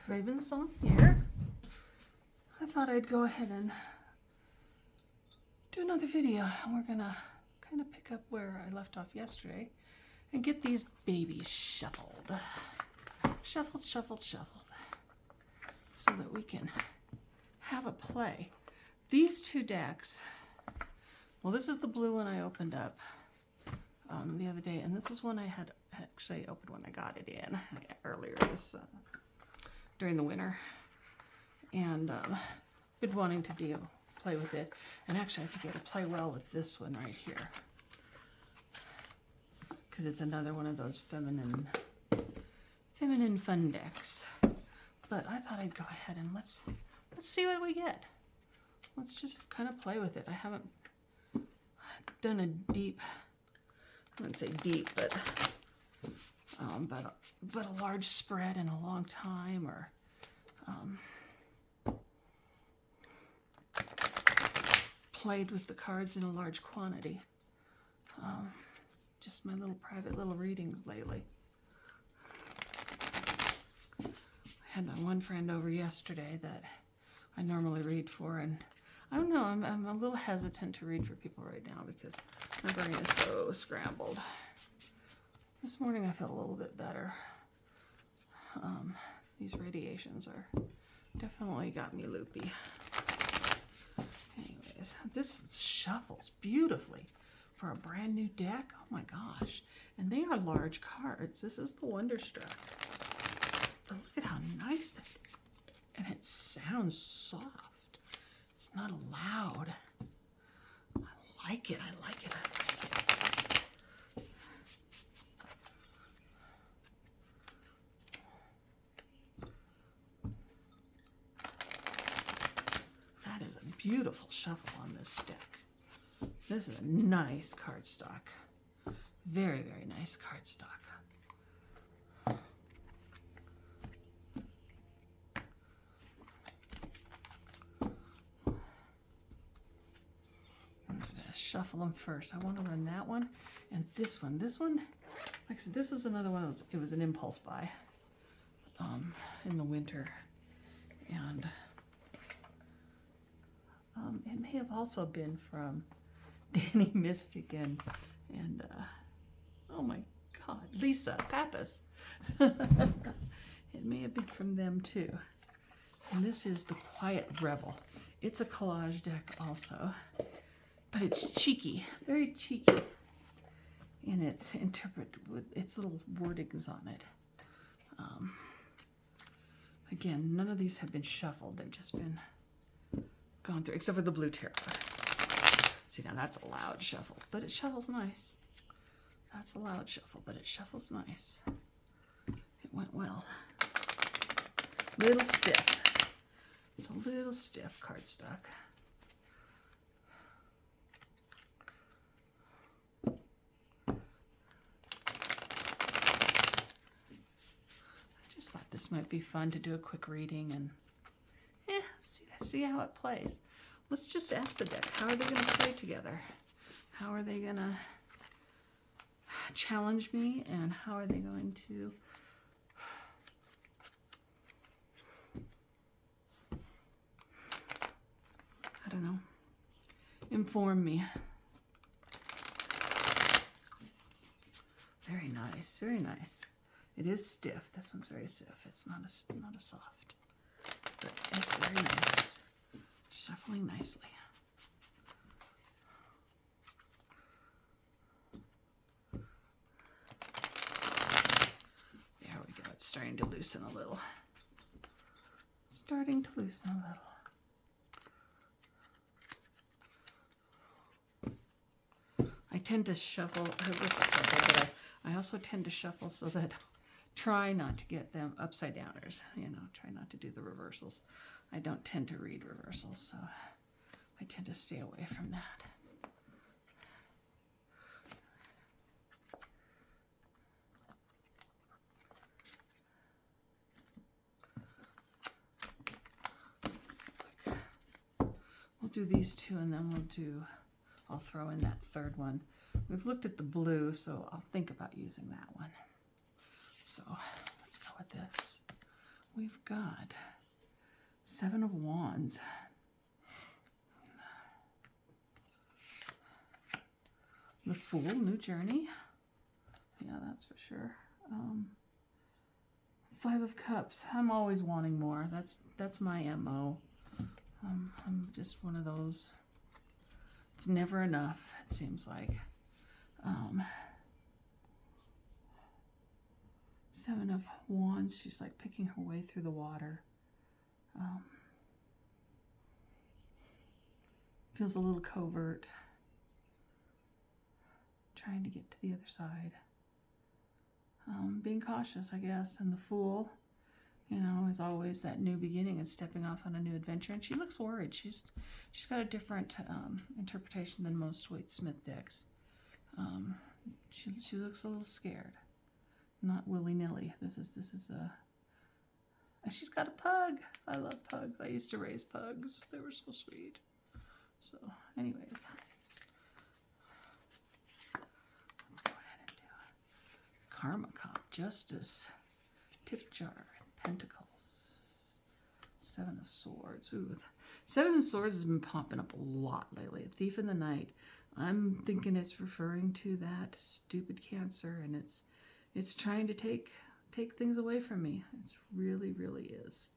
Raven Song here. I thought I'd go ahead and do another video. We're gonna kind of pick up where I left off yesterday and get these babies shuffled. Shuffled, shuffled, shuffled. So that we can have a play. These two decks, well, this is the blue one I opened up the other day, and this is one I had actually opened when I got it in earlier this during the winter, and been wanting to play with it, and actually I think it'll play well with this one right here because it's another one of those feminine fun decks. But I thought I'd go ahead and let's see what we get. Let's just kind of play with it. I haven't done a deep, I wouldn't say deep, but a large spread in a long time, or played with the cards in a large quantity. Just my little private little readings lately. I had my one friend over yesterday that I normally read for, and I don't know, I'm a little hesitant to read for people right now because my brain is so scrambled. This morning I feel a little bit better. These radiations are definitely got me loopy. Anyways, this shuffles beautifully for a brand new deck. Oh my gosh. And they are large cards. This is the Wonderstruck. But look at how nice that is. And it sounds soft. It's not loud. I like it. I like it. I like it. That is a beautiful shuffle on this deck. This is a nice cardstock. Very, very nice cardstock. Shuffle them first. I want to run that one and this one. This one, like I said, this is another one of those, it was an impulse buy in the winter, and it may have also been from Danny Mystic and oh my God, Lisa Pappas. It may have been from them too. And this is the Quiet Rebel. It's a collage deck also. But it's cheeky, very cheeky, and it's interpreted with its little wordings on it. Again, none of these have been shuffled. They've just been gone through, except for the blue tarot. See, now that's a loud shuffle, but it shuffles nice. That's a loud shuffle, but it shuffles nice. It went well. Little stiff. It's a little stiff cardstock. This might be fun to do a quick reading and see how it plays. Let's just ask the deck, how are they going to play together? How are they going to challenge me, and how are they going to I don't know, inform me? Very nice, very nice. It is stiff. This one's very stiff. It's not a soft, but it's very nice. Shuffling nicely. There we go. It's starting to loosen a little. Starting to loosen a little. I tend to shuffle. But I also tend to shuffle so that try not to get them upside downers, try not to do the reversals. I don't tend to read reversals, so I tend to stay away from that. We'll do these two, and then I'll throw in that third one. We've looked at the blue, so I'll think about using that one. So let's go with this. we've got Seven of Wands. The Fool, new journey. Yeah, that's for sure. Five of Cups. I'm always wanting more. That's my MO. I'm just one of those. It's never enough, it seems like. Seven of Wands. She's like picking her way through the water. Feels a little covert. Trying to get to the other side. Being cautious, I guess. And the Fool, you know, is always that new beginning and stepping off on a new adventure. And she looks worried. She's got a different interpretation than most Waite Smith decks. She looks a little scared. Not willy-nilly. This is and she's got a pug. I love pugs. I used to raise pugs. They were so sweet. So, anyways. Let's go ahead and do it. Karma Cop, Justice, Tip Jar, and Pentacles. Seven of Swords. Ooh, Seven of Swords has been popping up a lot lately. Thief in the Night. I'm thinking it's referring to that stupid Cancer, and it's trying to take things away from me. It's really, really is.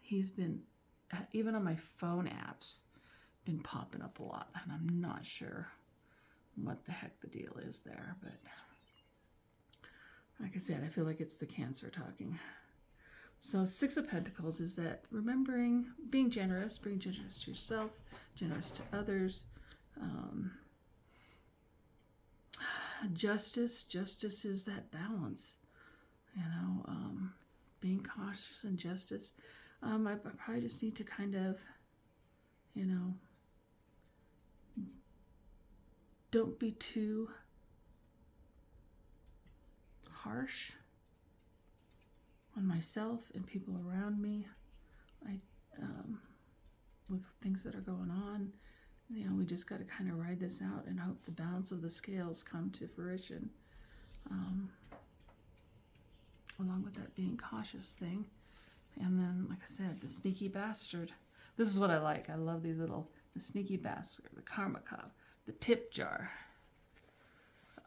He's been, even on my phone apps, been popping up a lot, and I'm not sure what the heck the deal is there, but like I said, I feel like it's the Cancer talking. So Six of Pentacles is that remembering, being generous to yourself, generous to others. Justice is that balance, you know, being cautious and justice. I probably just need to kind of, you know, don't be too harsh on myself and people around me. With things that are going on, you know, we just got to kind of ride this out and hope the balance of the scales come to fruition. Along with that being cautious thing. And then, like I said, the Sneaky Bastard. This is what I like. I love these the Sneaky Bastard, the Karma Cop, the Tip Jar.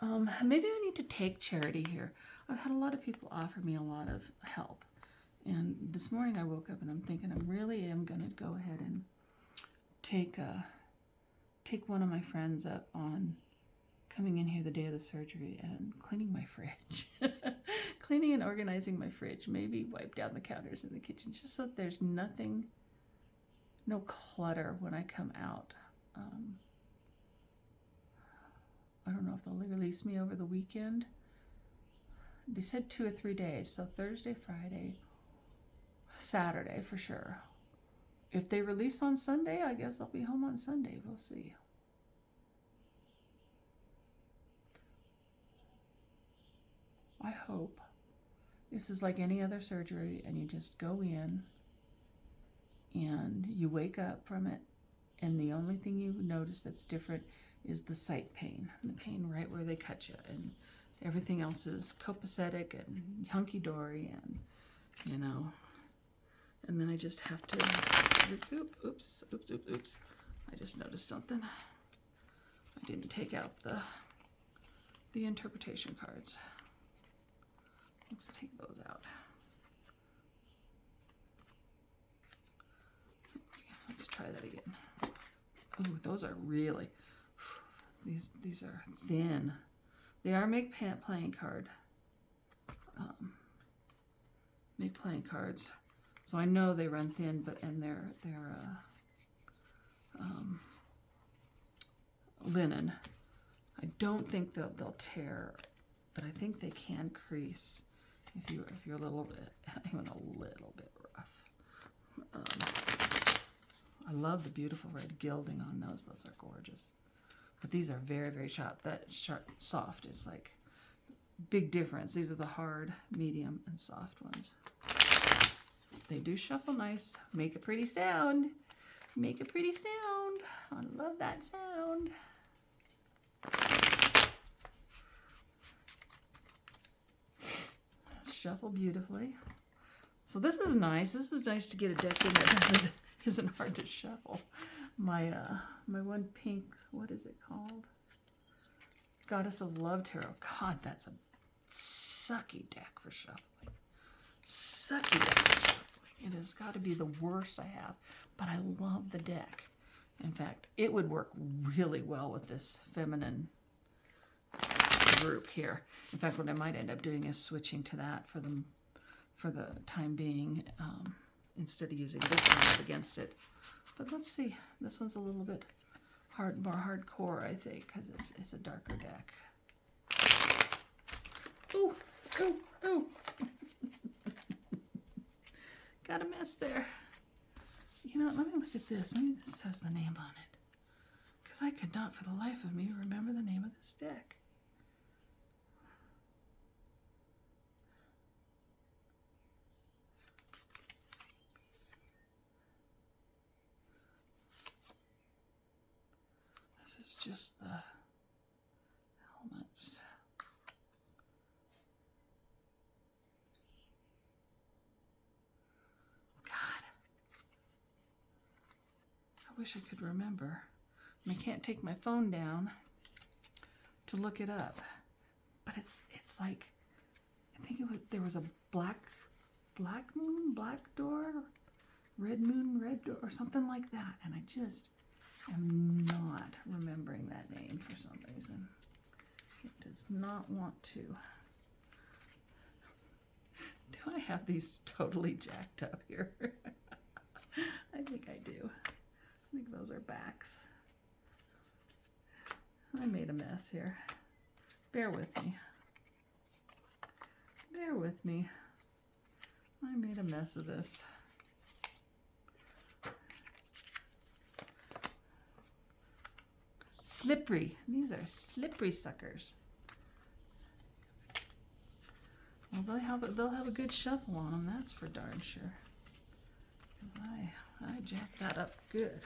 Maybe I need to take charity here. I've had a lot of people offer me a lot of help. And this morning I woke up and I'm thinking I really am going to go ahead and take one of my friends up on coming in here the day of the surgery and cleaning my fridge. Cleaning and organizing my fridge. Maybe wipe down the counters in the kitchen just so that there's nothing, no clutter when I come out. I don't know if they'll release me over the weekend. They said 2 or 3 days, so Thursday, Friday, Saturday for sure. If they release on Sunday, I guess I'll be home on Sunday. We'll see. I hope. This is like any other surgery, and you just go in and you wake up from it, and the only thing you notice that's different is the site pain, the pain right where they cut you, and everything else is copacetic and hunky-dory, and, you know, and then I just have to, oops. I just noticed something. I didn't take out the interpretation cards. Let's take those out. Okay, let's try that again. Oh, those are really, these are thin. They are make playing card. Make playing cards. So I know they run thin, but and they're linen. I don't think they'll tear, but I think they can crease if you're a little bit, even a little bit rough. I love the beautiful red gilding on those. Those are gorgeous. But these are very, very sharp. That soft is like big difference. These are the hard, medium, and soft ones. They do shuffle nice. Make a pretty sound. Make a pretty sound. I love that sound. Shuffle beautifully. So this is nice. This is nice to get a deck in that isn't hard to shuffle. My my one pink, what is it called? Goddess of Love Tarot. God, that's a sucky deck for shuffling. Sucky deck for shuffling. It has got to be the worst I have, but I love the deck. In fact, it would work really well with this feminine group here. In fact, what I might end up doing is switching to that for the time being, instead of using this one up against it. But let's see. This one's a little bit more hardcore, I think, because it's a darker deck. Ooh, ooh, ooh. Got a mess there. You know, let me look at this. Maybe this says the name on it. Because I could not for the life of me remember the name of this deck. This is just the helmets. God. I wish I could remember. And I can't take my phone down to look it up. But it's like, I think there was a black moon, black door, red moon, red door, or something like that. And I just am not remembering that name for some reason. It does not want to. Do I have these totally jacked up here? I think I do. I think those are backs. I made a mess here. Bear with me. Bear with me. I made a mess of this. Slippery. These are slippery suckers. Well, they'll have a good shuffle on them, that's for darn sure. Because I jacked that up good.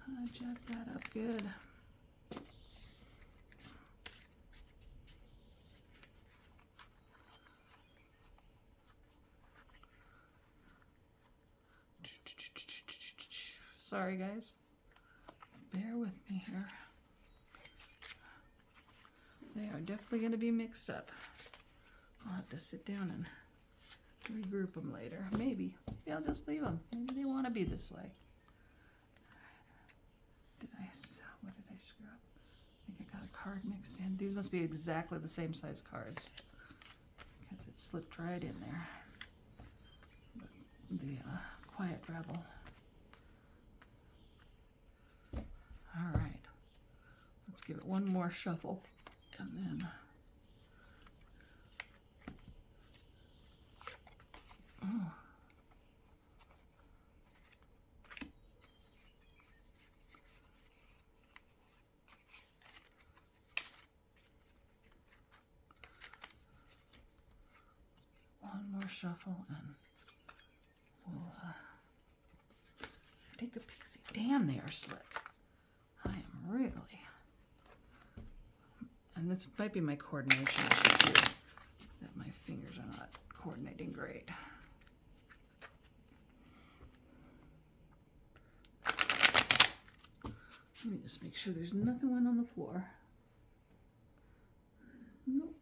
I jacked that up good. Sorry, guys. Bear with me here. They are definitely going to be mixed up. I'll have to sit down and regroup them later. Maybe. I'll just leave them. Maybe they want to be this way. What did I screw up? I think I got a card mixed in. These must be exactly the same size cards because it slipped right in there. But the Quiet Rebel. All right. Let's give it one more shuffle and then one more shuffle and we'll take a peek. Damn, they are slick. I am really, and this might be my coordination issue too, that my fingers are not coordinating great. Let me just make sure there's nothing went on the floor. Nope.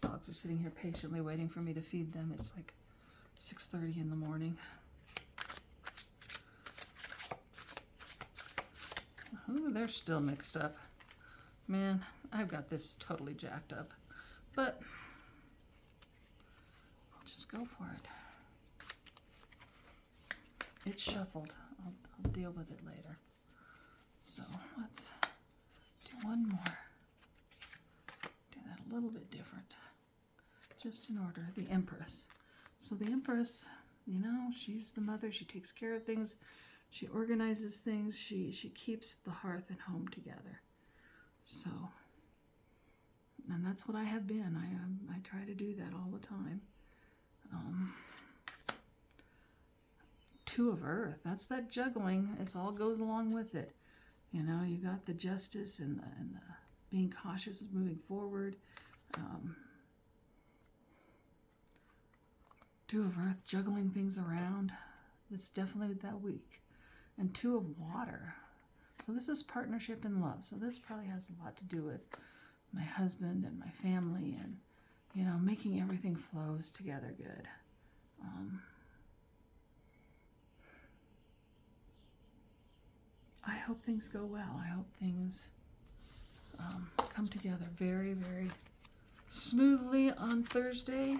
Dogs are sitting here patiently waiting for me to feed them. It's like 6:30 in the morning. Oh, they're still mixed up. Man, I've got this totally jacked up. But I'll just go for it. It's shuffled. I'll deal with it later. So let's do one more. Do that a little bit different. Just in order. The Empress. So the Empress, you know, she's the mother. She takes care of things. She organizes things. She keeps the hearth and home together. So, and that's what I have been. I try to do that all the time. Two of Earth. That's that juggling. It all goes along with it. You know, you got the justice and the being cautious of moving forward. Two of Earth, juggling things around. It's definitely that week. And Two of Water. So this is partnership and love. So this probably has a lot to do with my husband and my family and, you know, making everything flows together good. I hope things go well. I hope things come together very, very smoothly on Thursday.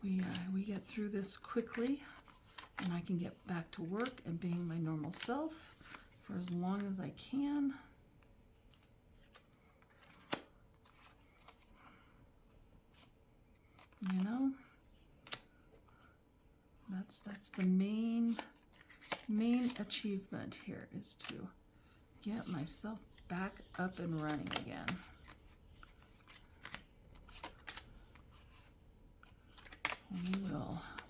And we get through this quickly, and I can get back to work and being my normal self for as long as I can. You know, that's the main achievement here, is to get myself back up and running again.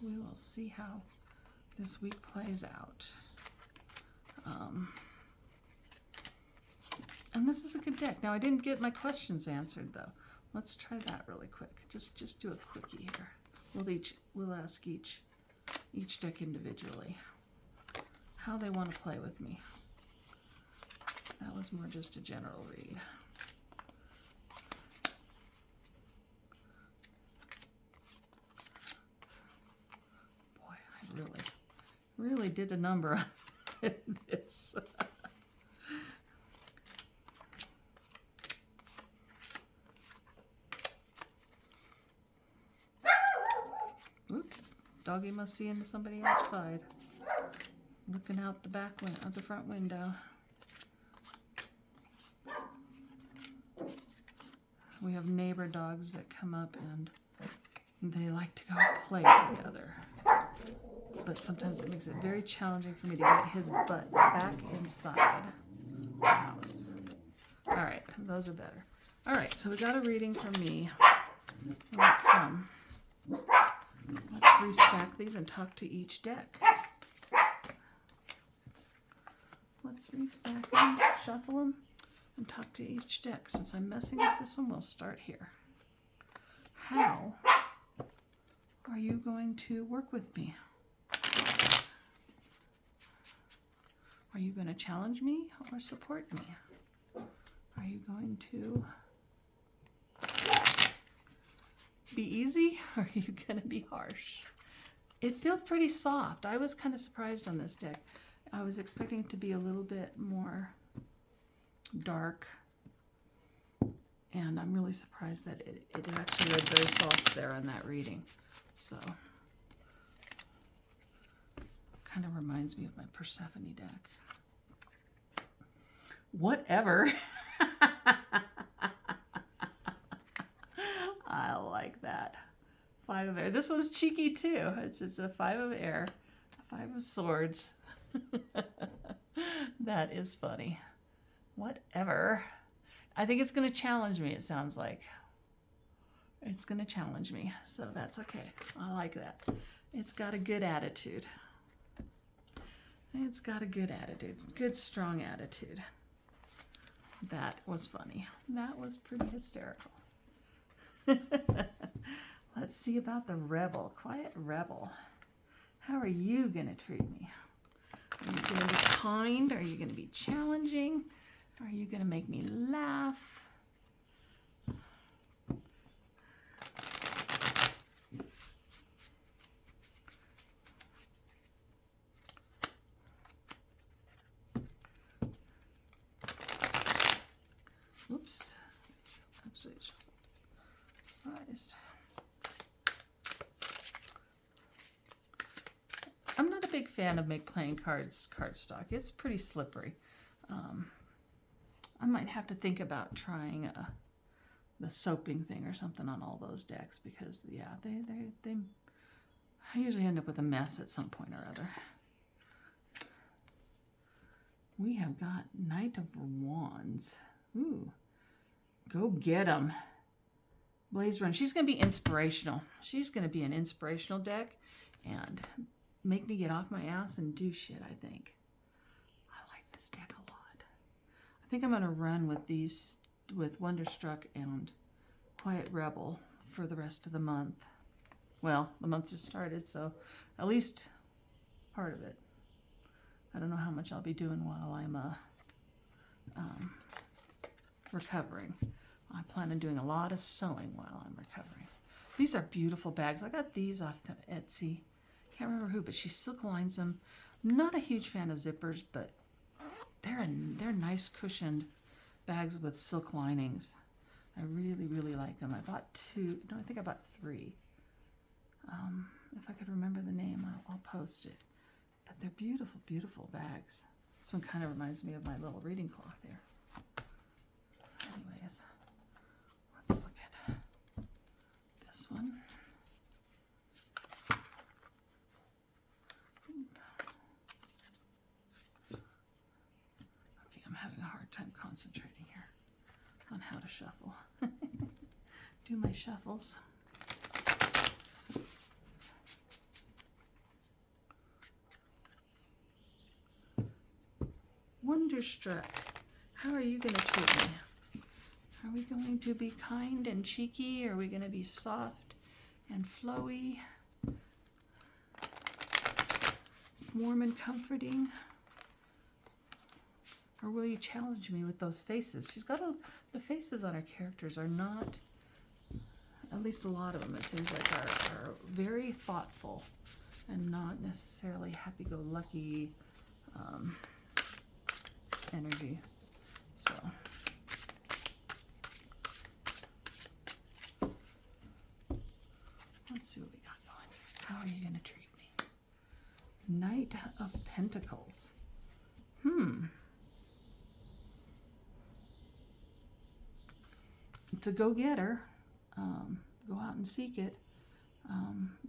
We will see how this week plays out. And this is a good deck. Now, I didn't get my questions answered though. Let's try that really quick. Just do a quickie here. We'll ask each deck individually how they want to play with me. That was more just a general read. Boy, I really did a number on this. Oops, doggy must see into somebody outside, looking out the back window, out the front window. We have neighbor dogs that come up and they like to go play together. But sometimes it makes it very challenging for me to get his butt back inside the house. All right, those are better. All right, so we got a reading from me. Let's restack these and talk to each deck. Let's restack them, shuffle them, and talk to each deck. Since I'm messing with this one, we'll start here. How are you going to work with me? Are you going to challenge me or support me? Are you going to be easy or are you going to be harsh? It feels pretty soft. I was kind of surprised on this deck. I was expecting it to be a little bit more dark, and I'm really surprised that it actually read very soft there on that reading. So kind of reminds me of my Persephone deck. Whatever. I like that. Five of Air. This one's cheeky too. It's a Five of Air, a Five of Swords. That is funny. Whatever. I think it's going to challenge me, it sounds like. It's going to challenge me, so that's okay. I like that. It's got a good attitude. It's got a good attitude. Good, strong attitude. That was funny. That was pretty hysterical. Let's see about the Rebel. Quiet Rebel. How are you going to treat me? Are you going to be kind? Are you going to be challenging? Are you going to make me laugh? Oops. Actually, it's sized. I'm not a big fan of playing cardstock. It's pretty slippery. I might have to think about trying the soaping thing or something on all those decks because, yeah, I usually end up with a mess at some point or other. We have got Knight of Wands. Ooh, go get 'em. Blaze Run. She's going to be inspirational. She's going to be an inspirational deck and make me get off my ass and do shit, I think. I like this deck a lot. I think I'm going to run with these, with Wonderstruck and Quiet Rebel for the rest of the month. Well, the month just started, so at least part of it. I don't know how much I'll be doing while I'm recovering. I plan on doing a lot of sewing while I'm recovering. These are beautiful bags. I got these off the Etsy. Can't remember who, but she silk lines them. I'm not a huge fan of zippers, but they're nice cushioned bags with silk linings. I really, really like them. I bought 2. No, I think I bought 3. If I could remember the name, I'll post it. But they're beautiful, beautiful bags. This one kind of reminds me of my little reading cloth here. Anyways, let's look at this one. Okay, I'm having a hard time concentrating here on how to shuffle. Do my shuffles. Wonderstruck, how are you going to treat me? Are we going to be kind and cheeky? Are we going to be soft and flowy? Warm and comforting? Or will you challenge me with those faces? She's got the faces on her characters are not, at least a lot of them it seems like are very thoughtful and not necessarily happy-go-lucky energy. So let's see what we got going. How are you going to treat me? Knight of Pentacles. It's a go-getter. Go out and seek it.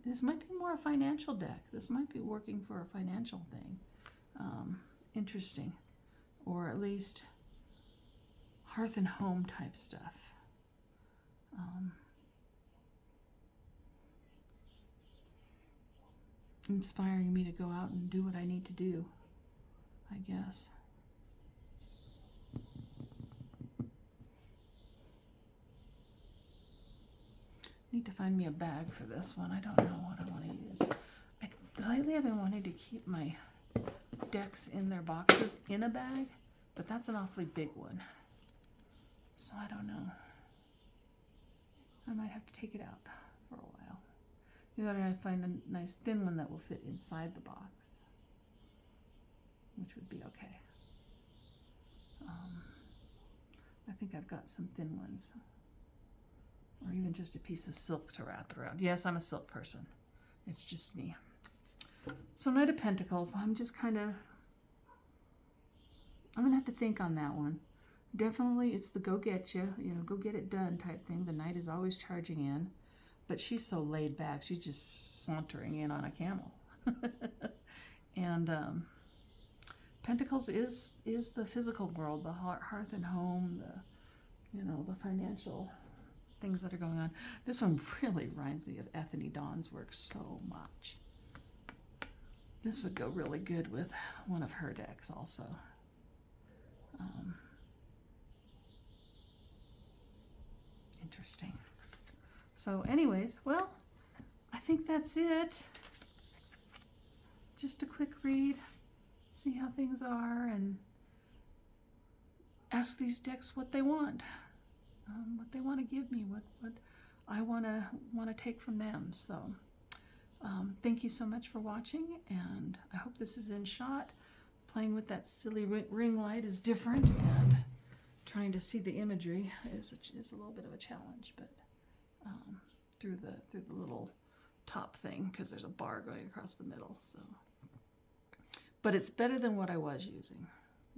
This might be more a financial deck. This might be working for a financial thing. Interesting. Or at least hearth and home type stuff. Inspiring me to go out and do what I need to do, I guess. Need to find me a bag for this one. I don't know what I want to use. Lately I've been wanting to keep my decks in their boxes in a bag, but that's an awfully big one. So I don't know. I might have to take it out for a while. Either I find a nice thin one that will fit inside the box, which would be okay. I think I've got some thin ones. Or even just a piece of silk to wrap it around. Yes, I'm a silk person. It's just me. So Knight of Pentacles, I'm just kind of, I'm going to have to think on that one. Definitely it's the go get you, go get it done type thing. The Knight is always charging in, but she's so laid back. She's just sauntering in on a camel. And Pentacles is the physical world, the hearth and home, the financial things that are going on. This one really reminds me of Ethony Dawn's work so much. This would go really good with one of her decks also. Interesting. So anyways, well, I think that's it. Just a quick read, see how things are, and ask these decks what they want. What they want to give me, what I want to take from them. So thank you so much for watching, and I hope this is in shot. Playing with that silly ring light is different, and trying to see the imagery is a little bit of a challenge, but through the little top thing, because there's a bar going across the middle. So, but it's better than what I was using,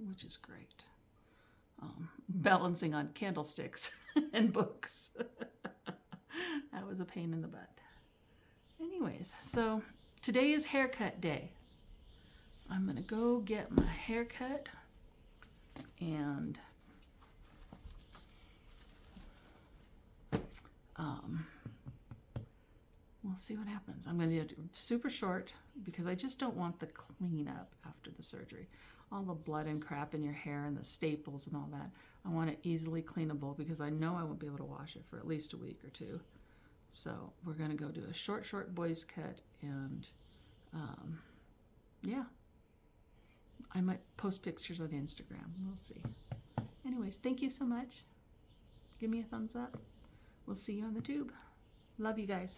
which is great. Balancing on candlesticks and books. That was a pain in the butt. Anyways, so today is haircut day. I'm gonna go get my haircut, and we'll see what happens. I'm going to do it super short because I just don't want the cleanup after the surgery. All the blood and crap in your hair and the staples and all that. I want it easily cleanable because I know I won't be able to wash it for at least a week or two. So we're going to go do a short boys cut, and yeah. I might post pictures on Instagram. We'll see. Anyways, thank you so much. Give me a thumbs up. We'll see you on the tube. Love you guys.